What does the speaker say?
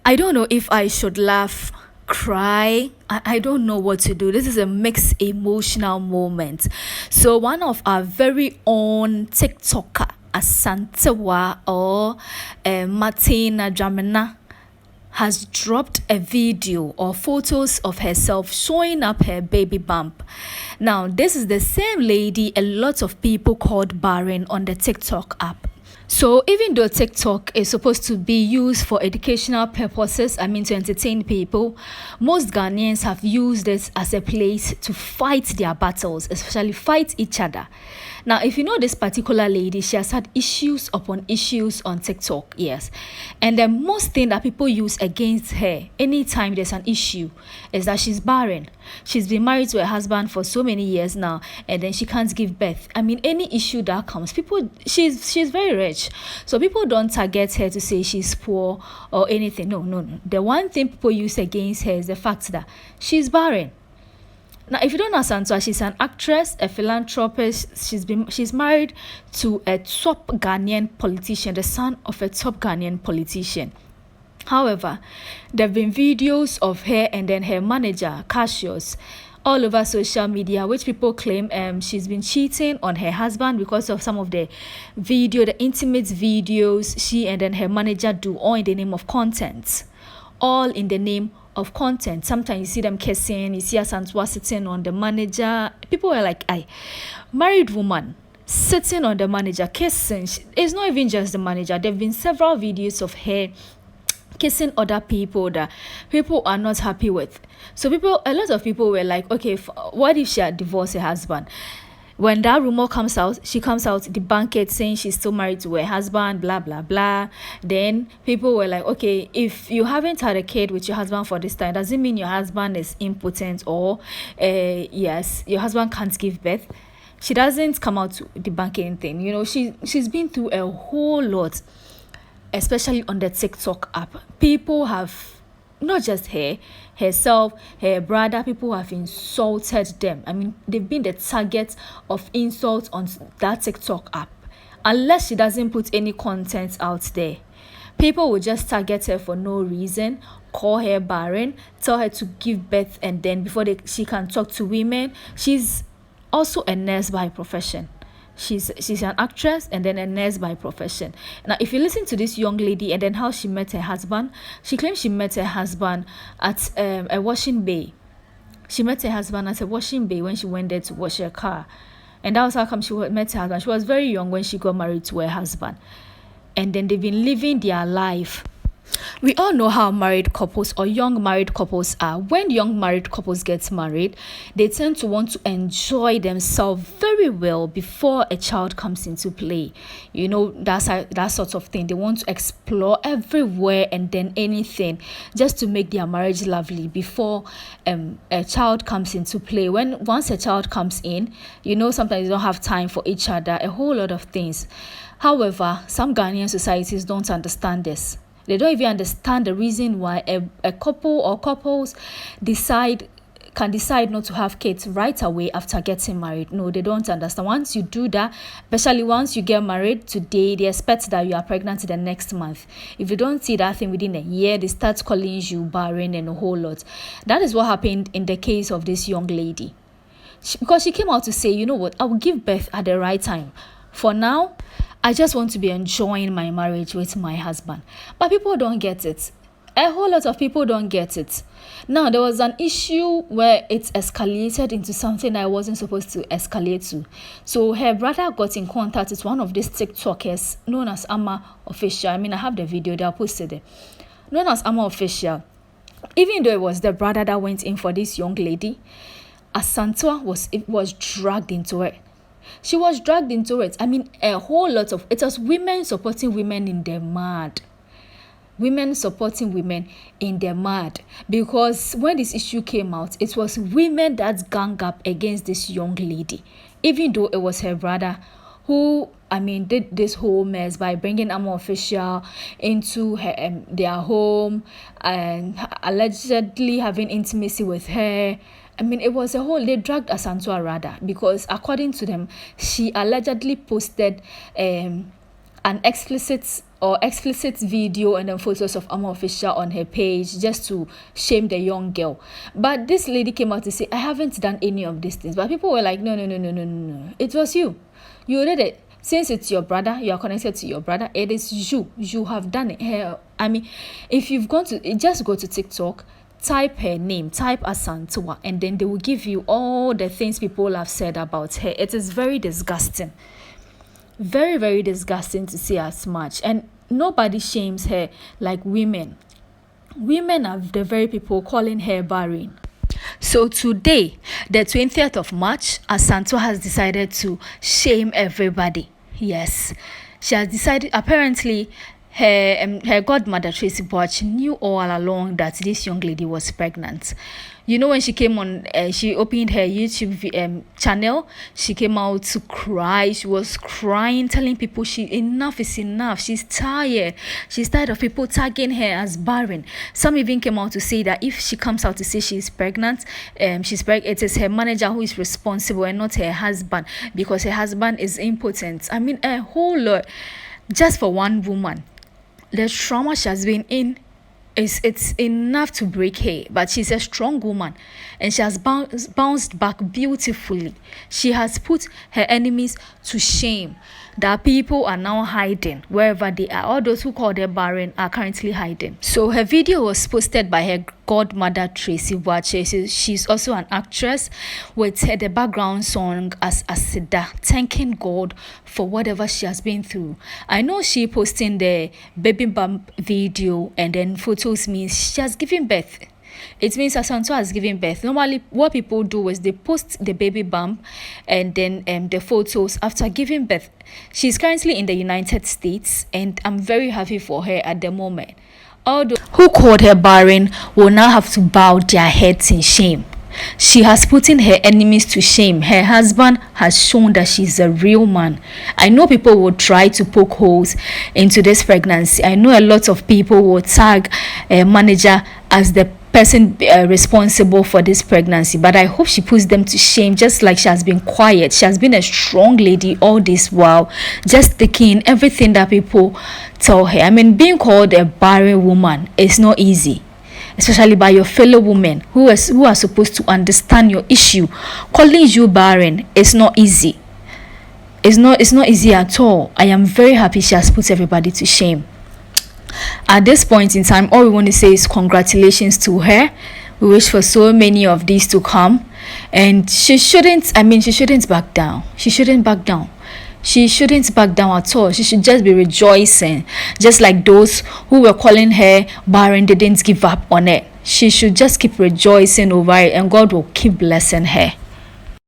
I don't know if I should laugh, cry. I don't know what to do. This is a mixed emotional moment. So one of our very own TikToker, Asantewaa or Martina Dramina, has dropped a video or photos of herself showing up her baby bump. Now, this is the same lady a lot of people called barren on the TikTok app. So even though TikTok is supposed to be used for educational purposes, to entertain people, most Ghanaians have used it as a place to fight their battles, especially fight each other. Now, if you know this particular lady, she has had issues upon issues on TikTok, yes. And the most thing that people use against her anytime there's an issue is that she's barren. She's been married to her husband for so many years now, and then she can't give birth. Any issue that comes, she's very rich. So people don't target her to say she's poor or anything. No. The one thing people use against her is the fact that she's barren. Now, if you don't know Asantewaa, she's an actress, a philanthropist. She's married to a top Ghanaian politician, the son of a top Ghanaian politician. However, there have been videos of her and then her manager, Cassius, all over social media, which people claim she's been cheating on her husband because of some of the intimate videos she and then her manager do, all in the name of content. All in the name of content. Sometimes you see them kissing, you see Asantewaa sitting on the manager. People were like, married woman sitting on the manager, kissing. It's not even just the manager. There have been several videos of her kissing other people that people are not happy with. So a lot of people were like, okay, what if she had divorced her husband? When that rumor comes out, she comes out debunk it, saying she's still married to her husband, blah, blah, blah. Then people were like, okay, if you haven't had a kid with your husband for this time, does it mean your husband is impotent or, yes, your husband can't give birth? She doesn't come out to debunk anything. She's been through a whole lot, especially on the TikTok app. People have, not just herself, her brother, people have insulted them. They've been the target of insults on that TikTok app. Unless she doesn't put any content out there, people will just target her for no reason, call her barren, tell her to give birth, and then before she can talk to women. She's also a nurse by profession. She's an actress and then a nurse by profession. Now, if you listen to this young lady and then how she met her husband, she claims she met her husband at a washing bay. She met her husband at a washing bay when she went there to wash her car. And that was how come she met her husband. She was very young when she got married to her husband. And then they've been living their life. We all know how married couples or young married couples are. When young married couples get married, they tend to want to enjoy themselves very well before a child comes into play. That sort of thing. They want to explore everywhere and then anything just to make their marriage lovely before a child comes into play. Once a child comes in, sometimes you don't have time for each other, a whole lot of things. However, some Ghanaian societies don't understand this. They don't even understand the reason why a couple or couples can decide not to have kids right away after getting married. No, they don't understand. Once you do that, especially once you get married today, they expect that you are pregnant the next month. If you don't see that thing within a year, they start calling you barren and a whole lot. That is what happened in the case of this young lady. Because she came out to say, you know what, I will give birth at the right time. For now, I just want to be enjoying my marriage with my husband. But people don't get it. A whole lot of people don't get it. Now, there was an issue where it escalated into something I wasn't supposed to escalate to. So her brother got in contact with one of these TikTokers known as Ama Official. I have the video there, I'll post it there. Known as Ama Official. Even though it was the brother that went in for this young lady, Asantewaa was dragged into it. She was dragged into it. A whole lot of it was women supporting women in their mad. Women supporting women in their mad. Because when this issue came out, it was women that gang up against this young lady. Even though it was her brother who, did this whole mess by bringing Ama Official into their home and allegedly having intimacy with her. It was they dragged Asantewaa rather, because according to them, she allegedly posted an explicit video and then photos of Ama Official on her page just to shame the young girl. But this lady came out to say, I haven't done any of these things. But people were like, no. It was you. You did it. Since it's your brother, you are connected to your brother. It is you. You have done it. I mean, if you've gone to, just go to TikTok, type her name, type Asantewaa, and then they will give you all the things people have said about her. It is very disgusting. Very, very disgusting to see as much. And nobody shames her like women. Women are the very people calling her barren. So today, the 20th of March, Asantewaa has decided to shame everybody. Yes, she has decided. Apparently, her godmother Tracy Boach knew all along that this young lady was pregnant. You know, when she came on, she opened her YouTube channel. She came out to cry. She was crying, telling people enough is enough. She's tired. She's tired of people tagging her as barren. Some even came out to say that if she comes out to say she's pregnant, it is her manager who is responsible and not her husband, because her husband is impotent. I mean, a whole lot just for one woman. The trauma she has been in, it's enough to break her, but she's a strong woman and she has bounced back beautifully. She has put her enemies to shame. That people are now hiding wherever they are. All those who call her barren are currently hiding. So her video was posted by her godmother Tracy Boach. She's also an actress with the background song as Asida, thanking God for whatever she has been through. I know she posting the Baby Bump video and then photos means she has given birth. It means Asantewaa has given birth. Normally, what people do is they post the baby bump and then the photos after giving birth. She's currently in the United States, and I'm very happy for her at the moment. All those who called her barren will now have to bow their heads in shame. She has put in her enemies to shame. Her husband has shown that she's a real man. I know people will try to poke holes into this pregnancy. I know a lot of people will tag a manager as the person responsible for this pregnancy, but I hope she puts them to shame, just like she has been quiet. She has been a strong lady all this while, just taking everything that people tell her. I mean, being called a barren woman is not easy, especially by your fellow women who are supposed to understand your issue. Calling you barren is not easy. It's not easy at all. I am very happy she has put everybody to shame. At this point in time, all we want to say is congratulations to her. We wish for so many of these to come, and she shouldn't back down. She shouldn't back down at all. She should just be rejoicing, just like those who were calling her barren didn't give up on it. She should just keep rejoicing over it, and God will keep blessing her.